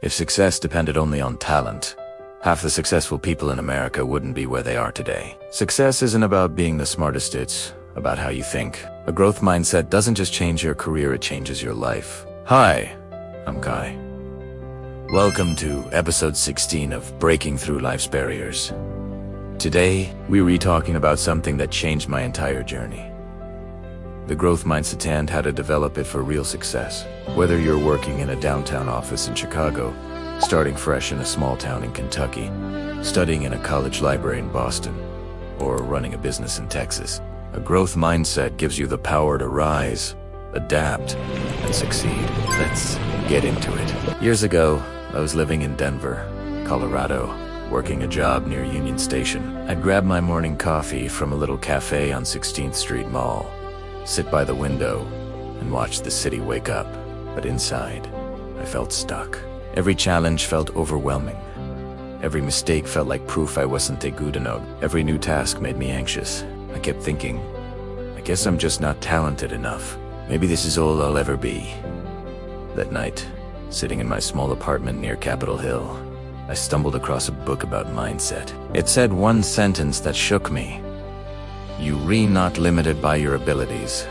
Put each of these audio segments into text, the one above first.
If success depended only on talent, half the successful people in America wouldn't be where they are today. Success isn't about being the smartest, it's about how you think. A growth mindset doesn't just change your career, it changes your life. Hi, I'm Kai. Welcome to episode 16 of Breaking Through Life's Barriers. Today, we're talking about something that changed my entire journey. The growth mindset and how to develop it for real success. Whether you're working in a downtown office in Chicago, starting fresh in a small town in Kentucky, studying in a college library in Boston, or running a business in Texas, a growth mindset gives you the power to rise, adapt, and succeed. Let's get into it. Years ago, I was living in Denver, Colorado, working a job near Union Station. I'd grab my morning coffee from a little cafe on 16th Street Mall, sit by the window, and watch the city wake up. But inside, I felt stuck. Every challenge felt overwhelming. Every mistake felt like proof I wasn't good enough. Every new task made me anxious. I kept thinking, I guess I'm just not talented enough. Maybe this is all I'll ever be. That night, sitting in my small apartment near Capitol Hill, I stumbled across a book about mindset. It said one sentence that shook me. You not limited by your abilities.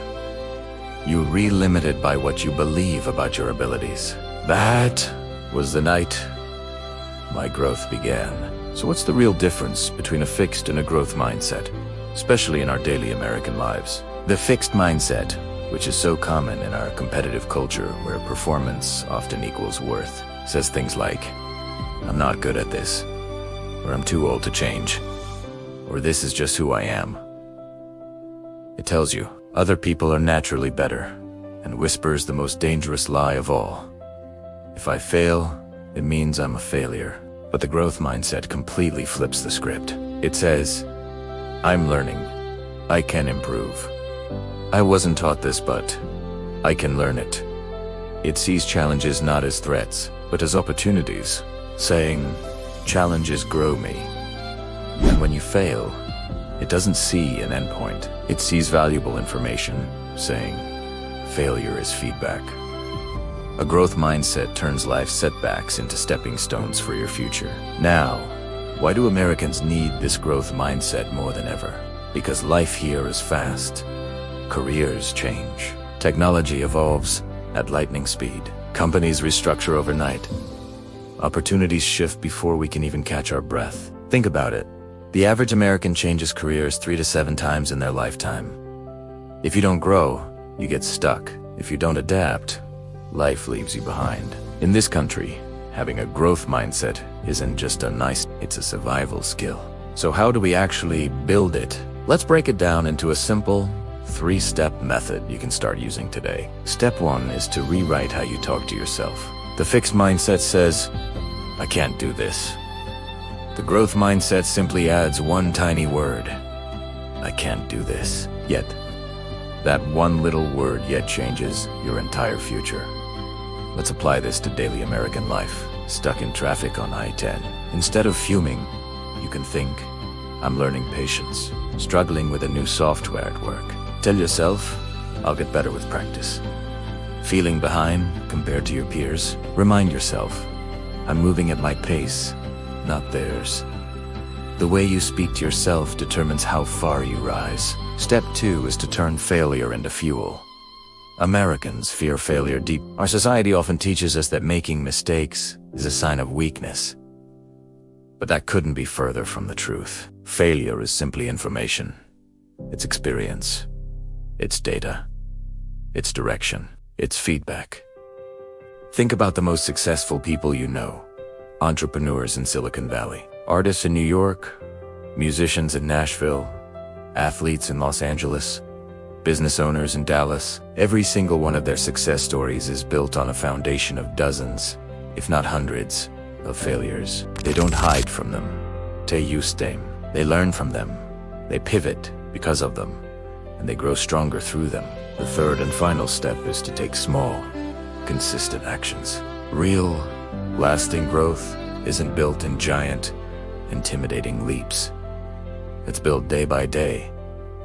You limited by what you believe about your abilities. That was the night my growth began. So what's the real difference between a fixed and a growth mindset, especially in our daily American lives? The fixed mindset, which is so common in our competitive culture where performance often equals worth, says things like, I'm not good at this, or I'm too old to change, or this is just who I am. It tells you other people are naturally better, and whispers the most dangerous lie of all. If I fail, it means I'm a failure. But the growth mindset completely flips the script. It says, I'm learning. I can improve. I wasn't taught this, but I can learn it. It sees challenges not as threats, but as opportunities, saying, challenges grow me. And when you fail, it doesn't see an endpoint. It sees valuable information, saying, failure is feedback. A growth mindset turns life's setbacks into stepping stones for your future. Now, why do Americans need this growth mindset more than ever? Because life here is fast. Careers change. Technology evolves at lightning speed. Companies restructure overnight. Opportunities shift before we can even catch our breath. Think about it. The average American changes careers 3 to 7 times in their lifetime. If you don't grow, you get stuck. If you don't adapt, life leaves you behind. In this country, having a growth mindset isn't just a nice, it's a survival skill. So how do we actually build it? Let's break it down into a simple 3-step method you can start using today. Step 1 is to rewrite how you talk to yourself. The fixed mindset says, I can't do this. The growth mindset simply adds one tiny word. I can't do this. Yet, that one little word yet changes your entire future. Let's apply this to daily American life. Stuck in traffic on I-10. Instead of fuming, you can think, I'm learning patience. Struggling with a new software at work. Tell yourself, I'll get better with practice. Feeling behind compared to your peers? Remind yourself, I'm moving at my pace, not theirs. The way you speak to yourself determines how far you rise. Step 2 is to turn failure into fuel. Americans fear failure deep. Our society often teaches us that making mistakes is a sign of weakness. But that couldn't be further from the truth. Failure is simply information. It's experience. It's data. It's direction. It's feedback. Think about the most successful people you know. Entrepreneurs in Silicon Valley, artists in New York, musicians in Nashville, athletes in Los Angeles, business owners in Dallas. Every single one of their success stories is built on a foundation of dozens, if not hundreds, of failures. They don't hide from them. They use them. They learn from them. They pivot because of them, and they grow stronger through them. The third and final step is to take small, consistent actions. Real, lasting growth isn't built in giant, intimidating leaps. It's built day by day,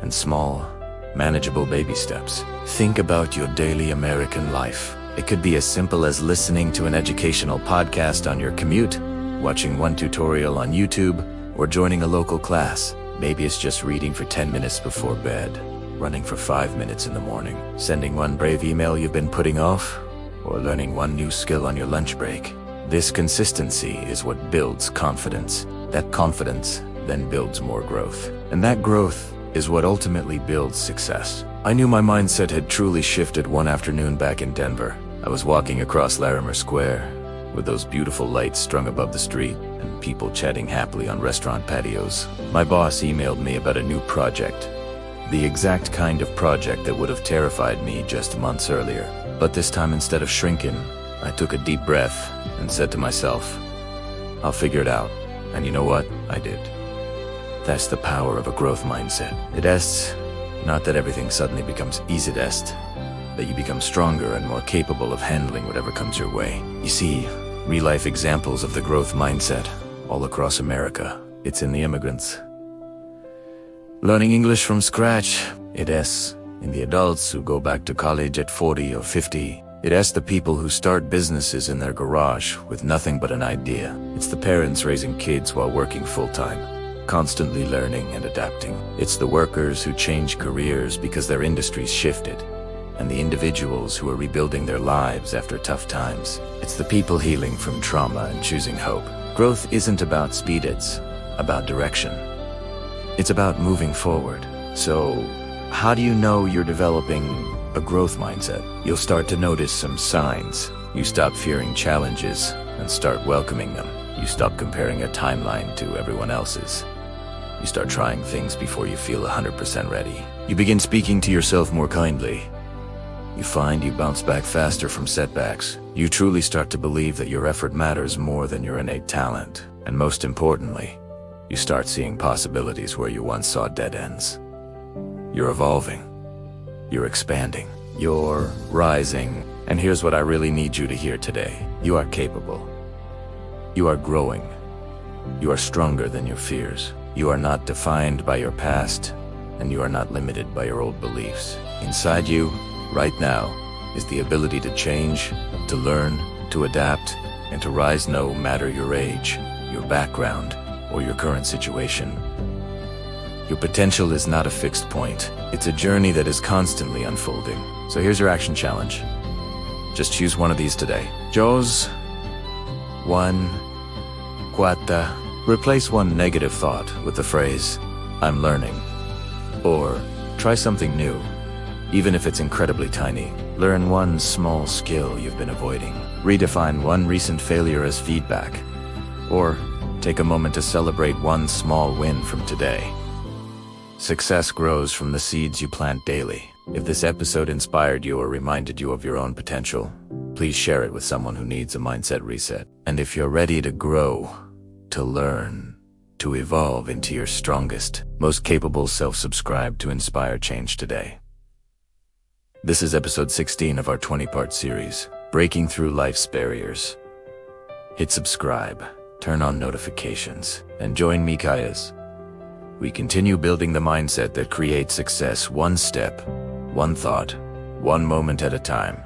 in small, manageable baby steps. Think about your daily American life. It could be as simple as listening to an educational podcast on your commute, watching one tutorial on YouTube, or joining a local class. Maybe it's just reading for 10 minutes before bed, running for 5 minutes in the morning, sending one brave email you've been putting off, or learning one new skill on your lunch break. This consistency is what builds confidence. That confidence then builds more growth. And that growth is what ultimately builds success. I knew my mindset had truly shifted one afternoon back in Denver. I was walking across Larimer Square, with those beautiful lights strung above the street and people chatting happily on restaurant patios. My boss emailed me about a new project. The exact kind of project that would have terrified me just months earlier. But this time, instead of shrinking, I took a deep breath and said to myself, I'll figure it out. And you know what? I did. That's the power of a growth mindset. It asks not that everything suddenly becomes easy, that you become stronger and more capable of handling whatever comes your way. You see real-life examples of the growth mindset all across America. It's in the immigrants learning English from scratch. It is in the adults who go back to college at 40 or 50. It is the people who start businesses in their garage with nothing but an idea. It's the parents raising kids while working full-time, constantly learning and adapting. It's the workers who change careers because their industries shifted, and the individuals who are rebuilding their lives after tough times. It's the people healing from trauma and choosing hope. Growth isn't about speed, it's about direction. It's about moving forward. So, how do you know you're developing a growth mindset? You'll start to notice some signs. You stop fearing challenges and start welcoming them. You stop comparing a timeline to everyone else's. You start trying things before you feel 100% ready. You begin speaking to yourself more kindly. You find you bounce back faster from setbacks. You truly start to believe that your effort matters more than your innate talent. And most importantly, you start seeing possibilities where you once saw dead ends. You're evolving. You're expanding. You're rising. And here's what I really need you to hear today. You are capable. You are growing. You are stronger than your fears. You are not defined by your past, and you are not limited by your old beliefs. Inside you, right now, is the ability to change, to learn, to adapt, and to rise no matter your age, your background, or your current situation. Your potential is not a fixed point. It's a journey that is constantly unfolding. So here's your action challenge. Just choose one of these today. Jos, 1, 4. Replace one negative thought with the phrase, I'm learning. Or try something new, even if it's incredibly tiny. Learn one small skill you've been avoiding. Redefine one recent failure as feedback. Or take a moment to celebrate one small win from today. Success grows from the seeds you plant daily. If this episode inspired you or reminded you of your own potential, please share it with someone who needs a mindset reset. And if you're ready to grow, to learn, to evolve into your strongest, most capable self, subscribe to inspire change today. This is episode 16 of our 20-part series, Breaking Through Life's Barriers. Hit subscribe, turn on notifications, and join me, Kayas. We continue building the mindset that creates success one step, one thought, one moment at a time.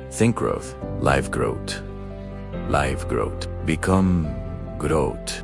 Think growth, live growth. Live growth. Become growth.